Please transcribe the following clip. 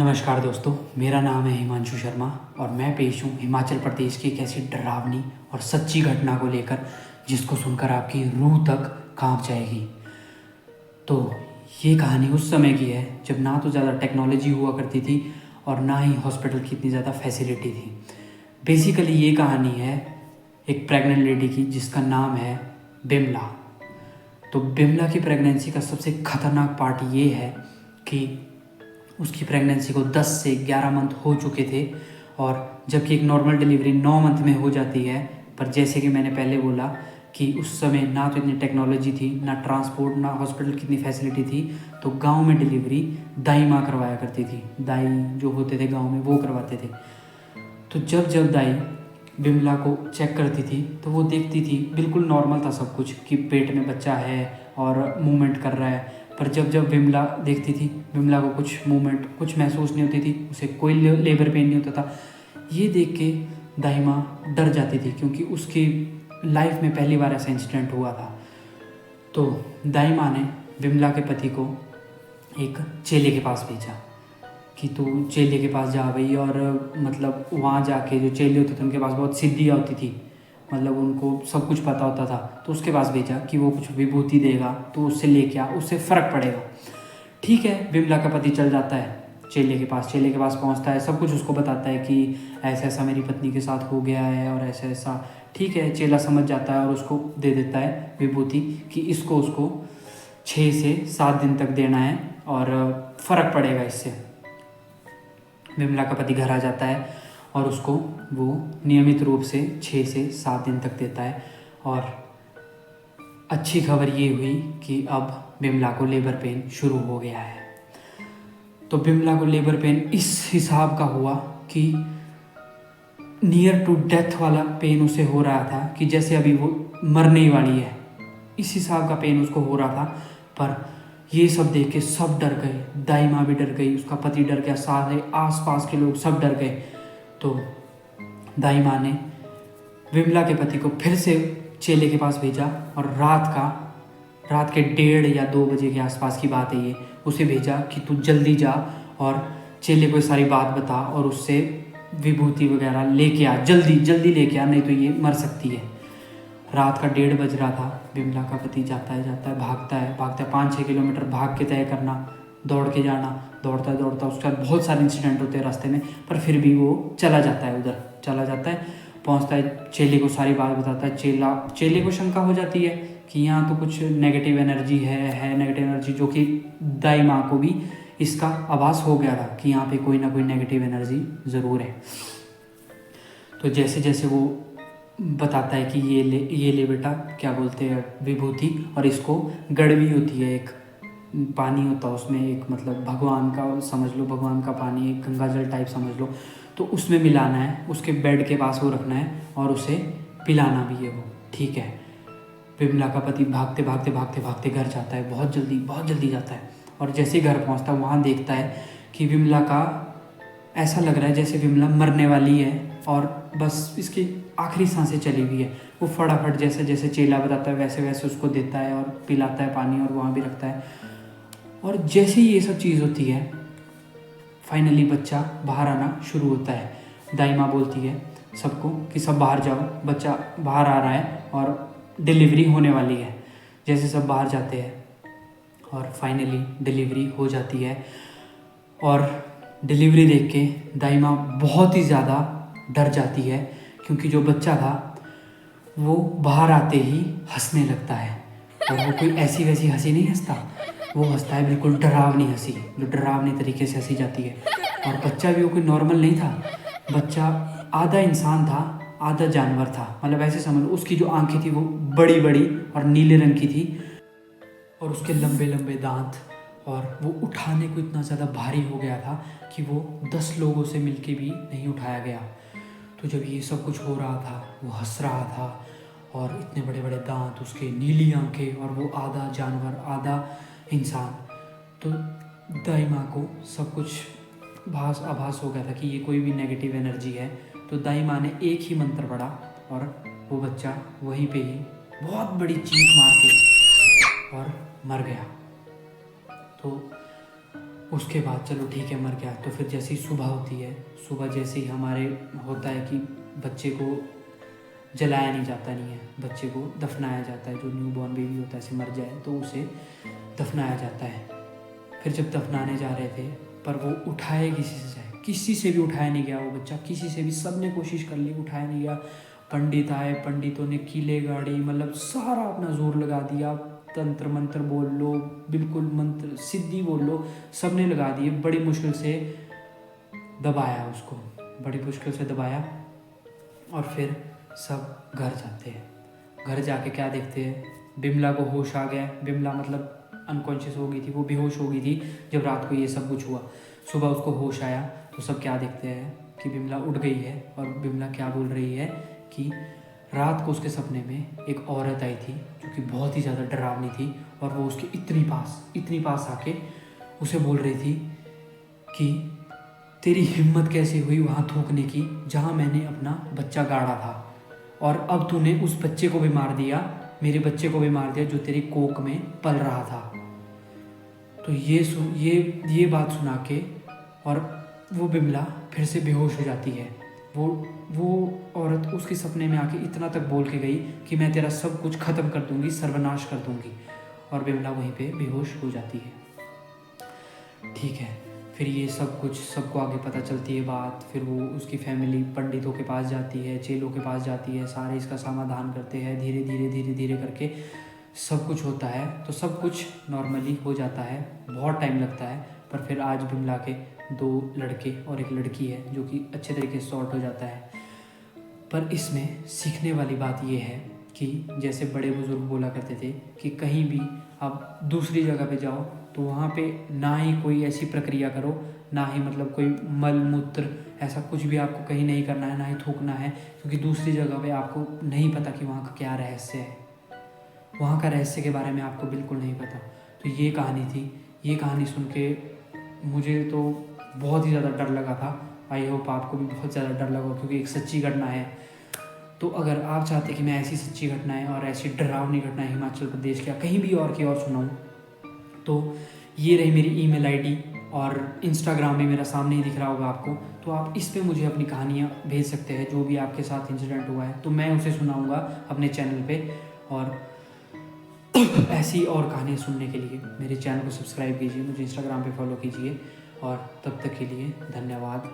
नमस्कार दोस्तों, मेरा नाम है हिमांशु शर्मा और मैं पेश हूँ हिमाचल प्रदेश की एक ऐसी डरावनी और सच्ची घटना को लेकर जिसको सुनकर आपकी रूह तक कांप जाएगी। तो ये कहानी उस समय की है जब ना तो ज़्यादा टेक्नोलॉजी हुआ करती थी और ना ही हॉस्पिटल की इतनी ज़्यादा फैसिलिटी थी। बेसिकली ये कहानी है एक प्रेग्नेंट लेडी की जिसका नाम है बिमला। तो बिमला की प्रेगनेंसी का सबसे ख़तरनाक पार्ट ये है कि उसकी प्रेगनेंसी को 10 से 11 मंथ हो चुके थे और जबकि एक नॉर्मल डिलीवरी 9 मंथ में हो जाती है। पर जैसे कि मैंने पहले बोला कि उस समय ना तो इतनी टेक्नोलॉजी थी, ना ट्रांसपोर्ट, ना हॉस्पिटल की इतनी फैसिलिटी थी। तो गांव में डिलीवरी दाई माँ करवाया करती थी। दाई जो होते थे गांव में वो करवाते थे। तो जब दाई बिमला को चेक करती थी तो वो देखती थी बिल्कुल नॉर्मल था सब कुछ कि पेट में बच्चा है और मूवमेंट कर रहा है। पर जब बिमला देखती थी, बिमला को कुछ मूवमेंट, कुछ महसूस नहीं होती थी, उसे कोई लेबर पेन नहीं होता था। ये देख के दाई माँ डर जाती थी क्योंकि उसकी लाइफ में पहली बार ऐसा इंसिडेंट हुआ था। तो दाई माँ ने बिमला के पति को एक चेले के पास भेजा कि तू चेले के पास जा भाई। और मतलब वहाँ जाके जो चेले होते थे उनके पास बहुत सिद्धियाँ होती थी, मतलब उनको सब कुछ पता होता था। तो उसके पास भेजा कि वो कुछ विभूति देगा तो उससे लेके आ, उससे फ़र्क पड़ेगा। ठीक है, बिमला का पति चल जाता है चेले के पास पहुंचता है, सब कुछ उसको बताता है कि ऐसा ऐसा मेरी पत्नी के साथ हो गया है और ऐसा ऐसा। ठीक है, चेला समझ जाता है और उसको दे देता है विभूति कि इसको उसको 6 से 7 दिन तक देना है और फ़र्क पड़ेगा इससे। बिमला का पति घर आ जाता है और उसको वो नियमित रूप से 6 से 7 दिन तक देता है। और अच्छी खबर ये हुई कि अब बिमला को लेबर पेन शुरू हो गया है। तो बिमला को लेबर पेन इस हिसाब का हुआ कि नियर टू डेथ वाला पेन उसे हो रहा था कि जैसे अभी वो मरने ही वाली है, इस हिसाब का पेन उसको हो रहा था। पर ये सब देख के सब डर गए, दाई माँ भी डर गई, उसका पति डर गया, सारे आस पास के लोग सब डर गए। तो दाई माँ ने बिमला के पति को फिर से चेले के पास भेजा और रात के 1:30 या 2 बजे के आसपास की बात है ये, उसे भेजा कि तू जल्दी जा और चेले को सारी बात बता और उससे विभूति वगैरह लेके आ, जल्दी लेके आ, नहीं तो ये मर सकती है। रात का 1:30 बज रहा था। बिमला का पति जाता है, भागता है 5-6 किलोमीटर भाग के तय करना, दौड़ के जाना, दौड़ता उसके बाद बहुत सारे इंसिडेंट होते हैं रास्ते में, पर फिर भी वो चला जाता है, पहुंचता है, चेले को सारी बात बताता है। चेले को शंका हो जाती है कि यहाँ तो कुछ नेगेटिव एनर्जी है नेगेटिव एनर्जी, जो कि दाई माँ को भी इसका आभास हो गया था कि यहाँ पे कोई ना कोई नेगेटिव एनर्जी ज़रूर है। तो जैसे वो बताता है कि ये ले बेटा, क्या बोलते हैं, विभूति, और इसको गड़वी होती है, एक पानी होता है उसमें, एक मतलब भगवान का समझ लो, भगवान का पानी, एक गंगा जल टाइप समझ लो, तो उसमें मिलाना है, उसके बेड के पास वो रखना है और उसे पिलाना भी है वो। ठीक है, बिमला का पति भागते घर जाता है, बहुत जल्दी जाता है। और जैसे ही घर पहुंचता है वहाँ देखता है कि बिमला का ऐसा लग रहा है जैसे बिमला मरने वाली है और बस इसकी आखिरी सांसें चली हुई है। वो फटाफट जैसे चेला बताता है वैसे उसको देता है और पिलाता है पानी और वहाँ भी रखता है। और जैसे ही ये सब चीज़ होती है, फाइनली बच्चा बाहर आना शुरू होता है। दाई माँ बोलती है सबको कि सब बाहर जाओ, बच्चा बाहर आ रहा है और डिलीवरी होने वाली है। जैसे सब बाहर जाते हैं और फाइनली डिलीवरी हो जाती है। और डिलीवरी देख के दाई माँ बहुत ही ज़्यादा डर जाती है क्योंकि जो बच्चा था वो बाहर आते ही हंसने लगता है। और वो कोई ऐसी वैसी हंसी नहीं हंसता, वो हंसता है बिल्कुल डरावनी हंसी, जो डरावनी तरीके से हंसी जाती है। और बच्चा भी वो कोई नॉर्मल नहीं था, बच्चा आधा इंसान था आधा जानवर था। मतलब ऐसे समझ लो, उसकी जो आंखें थी वो बड़ी बड़ी और नीले रंग की थी और उसके लंबे लंबे दांत, और वो उठाने को इतना ज़्यादा भारी हो गया था कि वो 10 लोगों से मिलके भी नहीं उठाया गया। तो जब ये सब कुछ हो रहा था, वो हंस रहा था और इतने बड़े बड़े दांत, उसके नीली आंखें, और वो आधा जानवर आधा इंसान। तो दाई माँ को सब कुछ आभास हो गया था कि ये कोई भी नेगेटिव एनर्जी है। तो दाई माँ ने एक ही मंत्र पढ़ा और वो बच्चा वहीं पे ही बहुत बड़ी चीख मार के और मर गया। तो उसके बाद चलो ठीक है मर गया। तो फिर जैसे ही सुबह होती है, सुबह जैसे ही हमारे होता है कि बच्चे को जलाया नहीं जाता, नहीं है, बच्चे को दफनाया जाता है। जो न्यू बॉर्न बेबी होता है, ऐसे मर जाए तो उसे दफनाया जाता है। फिर जब दफनाने जा रहे थे, पर वो उठाया किसी से जाए, किसी से भी उठाया नहीं गया वो बच्चा, किसी से भी, सब ने कोशिश कर ली, उठाया नहीं गया। पंडित आए, पंडितों ने कीले गाड़ी, मतलब सारा अपना जोर लगा दिया, तंत्र मंत्र बोल लो, बिल्कुल मंत्र सिद्धि बोल लो, सब ने लगा दिए। बड़ी मुश्किल से दबाया उसको, बड़ी मुश्किल से दबाया। और फिर सब घर जाते हैं। घर जाके क्या देखते हैं, बिमला को होश आ गया। बिमला मतलब अनकॉन्शियस हो गई थी, वो बेहोश हो गई थी जब रात को ये सब कुछ हुआ। सुबह उसको होश आया तो सब क्या देखते हैं कि बिमला उठ गई है। और बिमला क्या बोल रही है कि रात को उसके सपने में एक औरत आई थी जो कि बहुत ही ज़्यादा डरावनी थी, और वो उसके इतनी पास आके उसे बोल रही थी कि तेरी हिम्मत कैसे हुई वहाँ थूकने की जहाँ मैंने अपना बच्चा गाड़ा था, और अब तूने उस बच्चे को भी मार दिया, मेरे बच्चे को भी मार दिया जो तेरी कोख में पल रहा था। तो ये बात सुना के और वो बिमला फिर से बेहोश हो जाती है। वो औरत उसके सपने में आके इतना तक बोल के गई कि मैं तेरा सब कुछ ख़त्म कर दूंगी, सर्वनाश कर दूंगी, और बिमला वहीं पे बेहोश हो जाती है। ठीक है, फिर ये सब कुछ सबको आगे पता चलती है बात। फिर वो उसकी फैमिली पंडितों के पास जाती है, चेलों के पास जाती है, सारे इसका समाधान करते हैं। धीरे धीरे करके सब कुछ होता है, तो सब कुछ नॉर्मली हो जाता है। बहुत टाइम लगता है, पर फिर आज बिमला के 2 लड़के और 1 लड़की है जो कि अच्छे तरीके से सॉर्ट हो जाता है। पर इसमें सीखने वाली बात ये है कि जैसे बड़े बुजुर्ग बोला करते थे कि कहीं भी आप दूसरी जगह पे जाओ तो वहाँ पे ना ही कोई ऐसी प्रक्रिया करो, ना ही मतलब कोई मल मूत्र ऐसा कुछ भी आपको कहीं नहीं करना है, ना ही थूकना है, क्योंकि दूसरी जगह पे आपको नहीं पता कि वहाँ का क्या रहस्य है। वहाँ का रहस्य के बारे में आपको बिल्कुल नहीं पता। तो ये कहानी थी। ये कहानी सुन के मुझे तो बहुत ही ज़्यादा डर लगा था। आई होप आपको भी बहुत ज़्यादा डर लगा, क्योंकि एक सच्ची घटना है। तो अगर आप चाहते कि मैं ऐसी सच्ची घटनाएं और ऐसी डरावनी घटनाएं हिमाचल प्रदेश के या कहीं भी और की और सुनाऊं, तो ये रही मेरी ईमेल आईडी, और इंस्टाग्राम भी मेरा सामने ही दिख रहा होगा आपको। तो आप इस पे मुझे अपनी कहानियाँ भेज सकते हैं, जो भी आपके साथ इंसिडेंट हुआ है, तो मैं उसे सुनाऊँगा अपने चैनल पर। और ऐसी और कहानियाँ सुनने के लिए मेरे चैनल को सब्सक्राइब कीजिए, मुझे इंस्टाग्राम पे फॉलो कीजिए, और तब तक के लिए धन्यवाद।